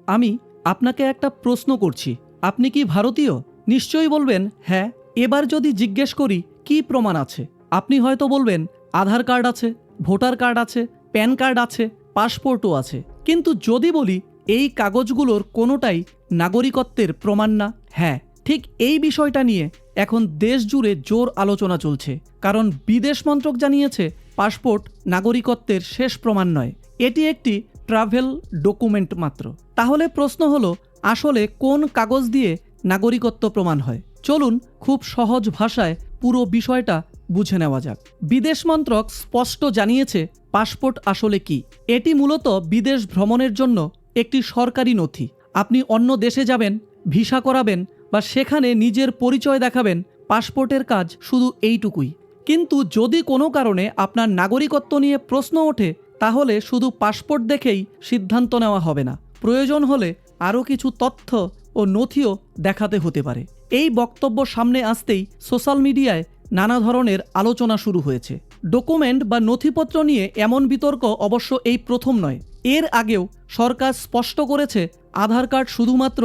আমি আপনাকে একটা প্রশ্ন করছি, আপনি কি ভারতীয়? নিশ্চয়ই বলবেন হ্যাঁ। এবার যদি জিজ্ঞেস করি কি প্রমাণ আছে, আপনি হয়তো বলবেন আধার কার্ড আছে, ভোটার কার্ড আছে, প্যান কার্ড আছে, পাসপোর্টও আছে। কিন্তু যদি বলি এই কাগজগুলোর কোনোটাই নাগরিকত্বের প্রমাণ না, হ্যাঁ, ঠিক এই বিষয়টা নিয়ে এখন দেশ জুড়ে জোর আলোচনা চলছে। কারণ বিদেশ মন্ত্রক জানিয়েছে পাসপোর্ট নাগরিকত্বের শেষ প্রমাণ নয়, এটি একটি ট্রাভেল ডকুমেন্ট মাত্র। তাহলে প্রশ্ন হলো, আসলে কোন কাগজ দিয়ে নাগরিকত্ব প্রমাণ হয়? চলুন খুব সহজ ভাষায় পুরো বিষয়টা বুঝে নেওয়া যাক। বিদেশ মন্ত্রক স্পষ্ট জানিয়েছে পাসপোর্ট আসলে কি। এটি মূলত বিদেশ ভ্রমণের জন্য একটি সরকারি নথি। আপনি অন্য দেশে যাবেন, ভিসা করাবেন বা সেখানে নিজের পরিচয় দেখাবেন, পাসপোর্টের কাজ শুধু এইটুকুই। কিন্তু যদি কোনো কারণে আপনার নাগরিকত্ব নিয়ে প্রশ্ন ওঠে, তাহলে শুধু পাসপোর্ট দেখেই সিদ্ধান্ত নেওয়া হবে না। প্রয়োজন হলে আরও কিছু তথ্য ও নথিও দেখাতে হতে পারে। এই বক্তব্য সামনে আসতেই সোশ্যাল মিডিয়ায় নানা ধরনের আলোচনা শুরু হয়েছে। ডকুমেন্ট বা নথিপত্র নিয়ে এমন বিতর্ক অবশ্য এই প্রথম নয়। এর আগেও সরকার স্পষ্ট করেছে আধার কার্ড শুধুমাত্র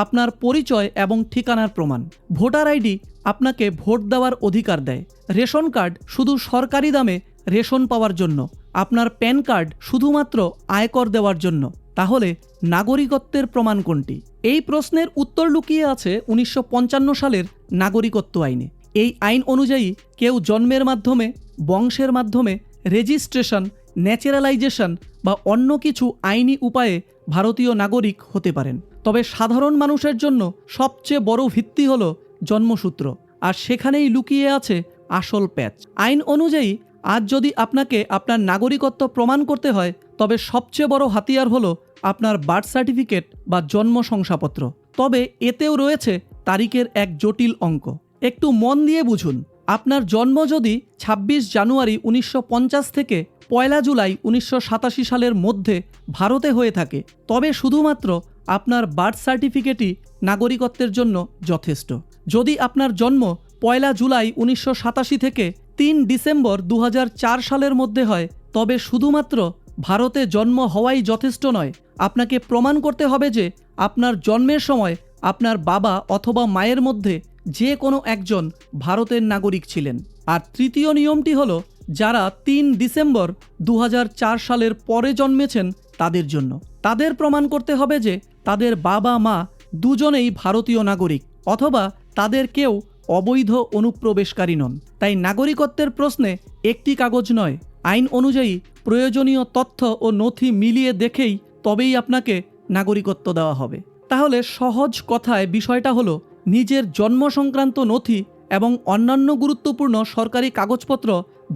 আপনার পরিচয় এবং ঠিকানার প্রমাণ। ভোটার আইডি আপনাকে ভোট দেওয়ার অধিকার দেয়। রেশন কার্ড শুধু সরকারি দামে রেশন পাওয়ার জন্য। আপনার প্যান কার্ড শুধুমাত্র আয়কর দেওয়ার জন্য। তাহলে নাগরিকত্বের প্রমাণ কোনটি? এই প্রশ্নের উত্তর লুকিয়ে আছে 1955 সালের নাগরিকত্ব আইনে। এই আইন অনুযায়ী কেউ জন্মের মাধ্যমে, বংশের মাধ্যমে, রেজিস্ট্রেশন, ন্যাচারালাইজেশন বা অন্য কিছু আইনি উপায়ে ভারতীয় নাগরিক হতে পারেন। তবে সাধারণ মানুষের জন্য সবচেয়ে বড় ভিত্তি হল জন্মসূত্র, আর সেখানেই লুকিয়ে আছে আসল প্যাচ। আইন অনুযায়ী আজ যদি আপনাকে আপনার নাগরিকত্ব প্রমাণ করতে হয়, তবে সবচেয়ে বড় হাতিয়ার হলো আপনার বার্থ সার্টিফিকেট বা জন্ম শংসাপত্র। তবে এতেও রয়েছে তারিখের এক জটিল অঙ্ক। একটু মন দিয়ে বুঝুন, আপনার জন্ম যদি 26 জানুয়ারি 1950 থেকে 1 জুলাই 1987 সালের মধ্যে ভারতে হয়ে থাকে, তবে শুধুমাত্র আপনার বার্থ সার্টিফিকেটই নাগরিকত্বের জন্য যথেষ্ট। যদি আপনার জন্ম 1 জুলাই 1987 থেকে 3 ডিসেম্বর 2004 সালের মধ্যে হয়, তবে শুধুমাত্র ভারতে জন্ম হওয়াই যথেষ্ট নয়। আপনাকে প্রমাণ করতে হবে যে আপনার জন্মের সময় আপনার বাবা অথবা মায়ের মধ্যে যে কোনো একজন ভারতের নাগরিক ছিলেন। আর তৃতীয় নিয়মটি হলো, যারা 3 ডিসেম্বর 2004 সালের পরে জন্মেছেন তাদের জন্য। তাদের প্রমাণ করতে হবে যে তাদের বাবা মা দুজনেই ভারতীয় নাগরিক, অথবা তাদের কেউ অবৈধ অনুপ্রবেশকারী নন। তাই নাগরিকত্বের প্রশ্নে একটি কাগজ নয়, আইন অনুযায়ী প্রয়োজনীয় তথ্য ও নথি মিলিয়ে দেখেই তবেই আপনাকে নাগরিকত্ব দেওয়া হবে। তাহলে সহজ কথায় বিষয়টা হলো, নিজের জন্ম সংক্রান্ত নথি এবং অন্যান্য গুরুত্বপূর্ণ সরকারি কাগজপত্র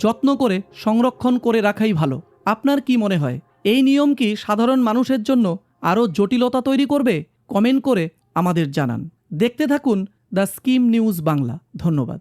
যত্ন করে সংরক্ষণ করে রাখাই ভালো। আপনার কি মনে হয়, এই নিয়ম কি সাধারণ মানুষের জন্য আরও জটিলতা তৈরি করবে? কমেন্ট করে আমাদের জানান। দেখতে থাকুন দ্য স্কিম নিউজ বাংলা। ধন্যবাদ।